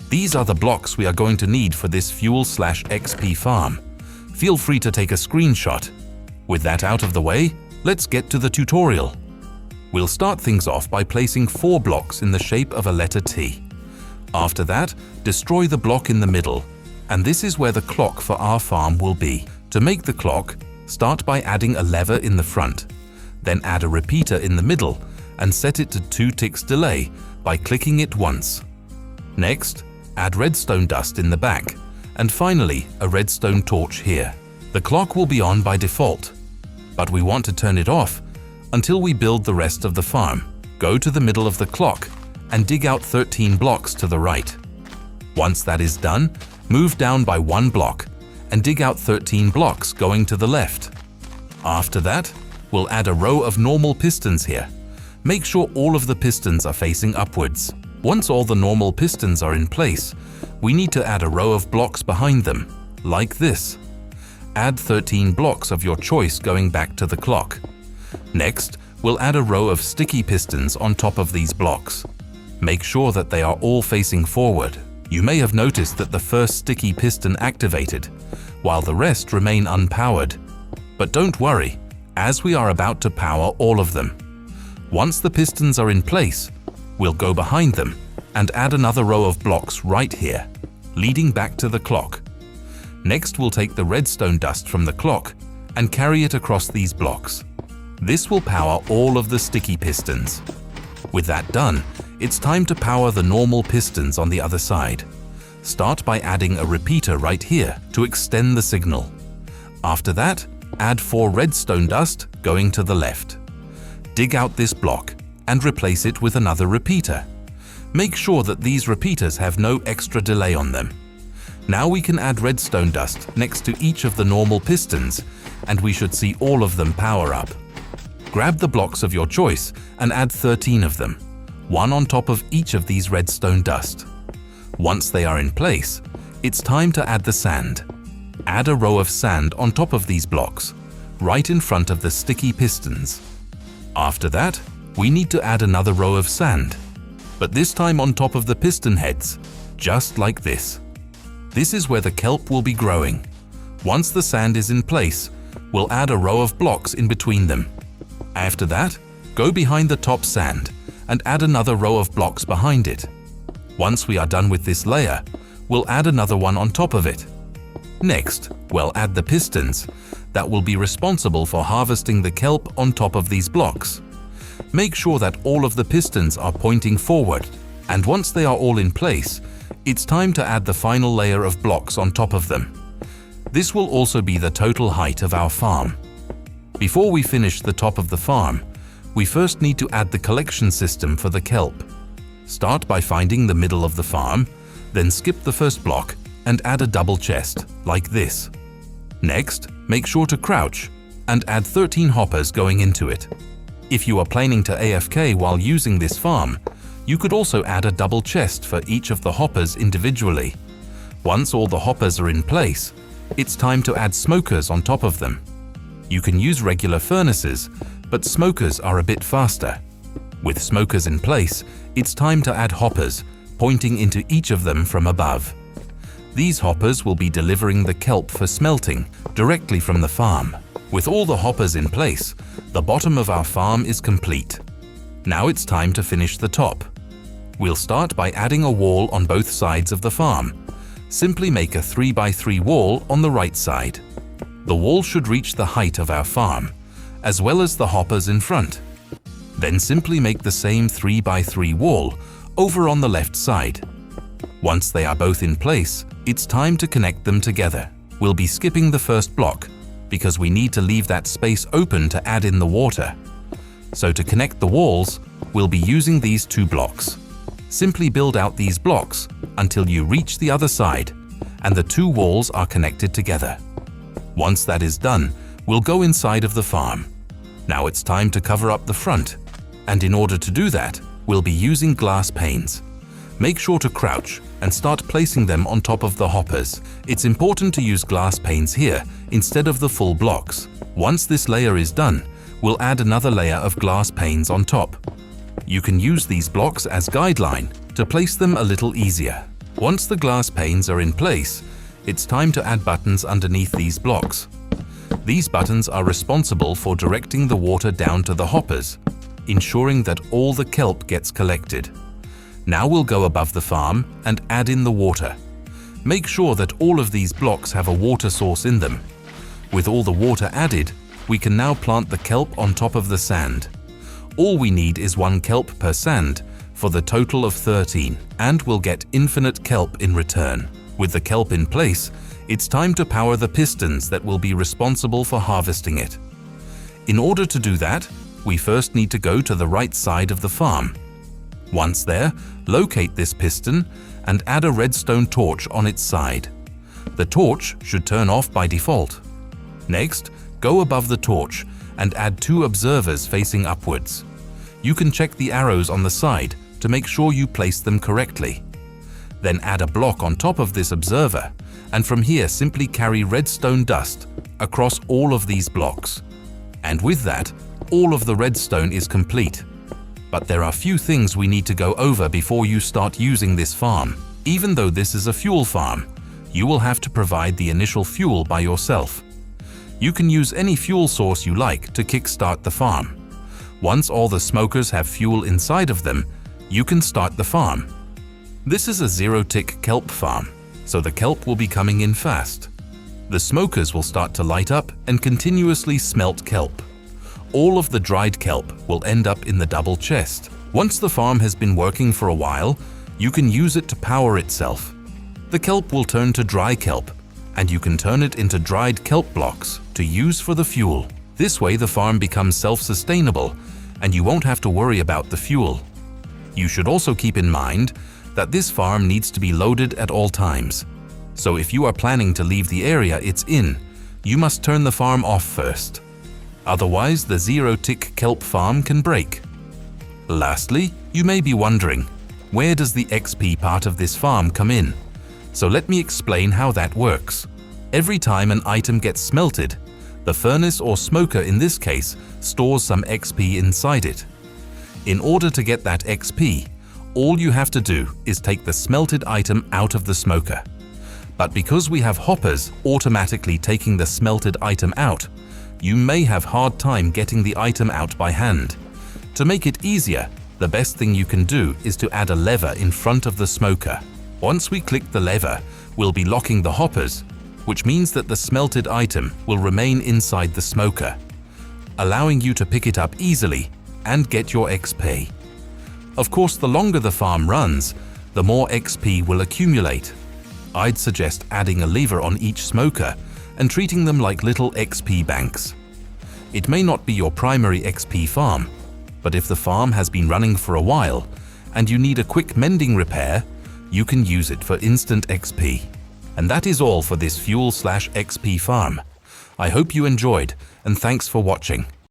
These are the blocks we are going to need for this fuel/XP farm. Feel free to take a screenshot. With that out of the way, let's get to the tutorial. We'll start things off by placing 4 blocks in the shape of a letter T. After that, destroy the block in the middle, and this is where the clock for our farm will be. To make the clock, start by adding a lever in the front, then add a repeater in the middle and set it to 2 ticks delay by clicking it once. Next, add redstone dust in the back, and finally a redstone torch here. The clock will be on by default, but we want to turn it off until we build the rest of the farm. Go to the middle of the clock and dig out 13 blocks to the right. Once that is done, move down by 1 block and dig out 13 blocks going to the left. After that, we'll add a row of normal pistons here. Make sure all of the pistons are facing upwards. Once all the normal pistons are in place, we need to add a row of blocks behind them, like this. Add 13 blocks of your choice going back to the clock. Next, we'll add a row of sticky pistons on top of these blocks. Make sure that they are all facing forward. You may have noticed that the first sticky piston activated, while the rest remain unpowered. But don't worry, as we are about to power all of them. Once the pistons are in place, we'll go behind them and add another row of blocks right here, leading back to the clock. Next, we'll take the redstone dust from the clock and carry it across these blocks. This will power all of the sticky pistons. With that done, it's time to power the normal pistons on the other side. Start by adding a repeater right here to extend the signal. After that, add 4 redstone dust going to the left. Dig out this block and replace it with another repeater. Make sure that these repeaters have no extra delay on them. Now we can add redstone dust next to each of the normal pistons, and we should see all of them power up. Grab the blocks of your choice and add 13 of them, 1 on top of each of these redstone dust. Once they are in place, it's time to add the sand. Add a row of sand on top of these blocks, right in front of the sticky pistons. After that, we need to add another row of sand, but this time on top of the piston heads, just like this. This is where the kelp will be growing. Once the sand is in place, we'll add a row of blocks in between them. After that, go behind the top sand and add another row of blocks behind it. Once we are done with this layer, we'll add another one on top of it. Next, we'll add the pistons that will be responsible for harvesting the kelp on top of these blocks. Make sure that all of the pistons are pointing forward, and once they are all in place, it's time to add the final layer of blocks on top of them. This will also be the total height of our farm. Before we finish the top of the farm, we first need to add the collection system for the kelp. Start by finding the middle of the farm, then skip the first block and add a double chest, like this. Next, make sure to crouch and add 13 hoppers going into it. If you are planning to AFK while using this farm, you could also add a double chest for each of the hoppers individually. Once all the hoppers are in place, it's time to add smokers on top of them. You can use regular furnaces, but smokers are a bit faster. With smokers in place, it's time to add hoppers, pointing into each of them from above. These hoppers will be delivering the kelp for smelting directly from the farm. With all the hoppers in place, the bottom of our farm is complete. Now it's time to finish the top. We'll start by adding a wall on both sides of the farm. Simply make a 3x3 wall on the right side. The wall should reach the height of our farm, as well as the hoppers in front. Then simply make the same 3x3 wall over on the left side. Once they are both in place, it's time to connect them together. We'll be skipping the first block because we need to leave that space open to add in the water. So to connect the walls, we'll be using these 2 blocks. Simply build out these blocks until you reach the other side and the 2 walls are connected together. Once that is done, we'll go inside of the farm. Now it's time to cover up the front, and in order to do that, we'll be using glass panes. Make sure to crouch and start placing them on top of the hoppers. It's important to use glass panes here instead of the full blocks. Once this layer is done, we'll add another layer of glass panes on top. You can use these blocks as guideline to place them a little easier. Once the glass panes are in place, it's time to add buttons underneath these blocks. These buttons are responsible for directing the water down to the hoppers, ensuring that all the kelp gets collected. Now we'll go above the farm and add in the water. Make sure that all of these blocks have a water source in them. With all the water added, we can now plant the kelp on top of the sand. All we need is 1 kelp per sand for the total of 13, and we'll get infinite kelp in return. With the kelp in place, it's time to power the pistons that will be responsible for harvesting it. In order to do that, we first need to go to the right side of the farm. Once there, locate this piston and add a redstone torch on its side. The torch should turn off by default. Next, go above the torch and add 2 observers facing upwards. You can check the arrows on the side to make sure you place them correctly. Then add a block on top of this observer, and from here simply carry redstone dust across all of these blocks. And with that, all of the redstone is complete. But there are few things we need to go over before you start using this farm. Even though this is a fuel farm, you will have to provide the initial fuel by yourself. You can use any fuel source you like to kickstart the farm. Once all the smokers have fuel inside of them, you can start the farm. This is a 0-tick kelp farm, so the kelp will be coming in fast. The smokers will start to light up and continuously smelt kelp. All of the dried kelp will end up in the double chest. Once the farm has been working for a while, you can use it to power itself. The kelp will turn to dry kelp, and you can turn it into dried kelp blocks to use for the fuel. This way the farm becomes self-sustainable, and you won't have to worry about the fuel. You should also keep in mind that this farm needs to be loaded at all times. So if you are planning to leave the area it's in, you must turn the farm off first. Otherwise, the 0-tick kelp farm can break. Lastly, you may be wondering, where does the XP part of this farm come in? So let me explain how that works. Every time an item gets smelted, the furnace or smoker in this case stores some XP inside it. In order to get that XP, all you have to do is take the smelted item out of the smoker. But because we have hoppers automatically taking the smelted item out, you may have hard time getting the item out by hand. To make it easier, the best thing you can do is to add a lever in front of the smoker. Once we click the lever, we'll be locking the hoppers, which means that the smelted item will remain inside the smoker, allowing you to pick it up easily and get your XP. Of course, the longer the farm runs, the more XP will accumulate. I'd suggest adding a lever on each smoker and treating them like little XP banks. It may not be your primary XP farm, but if the farm has been running for a while and you need a quick mending repair, you can use it for instant XP. And that is all for this fuel/XP farm. I hope you enjoyed, and thanks for watching.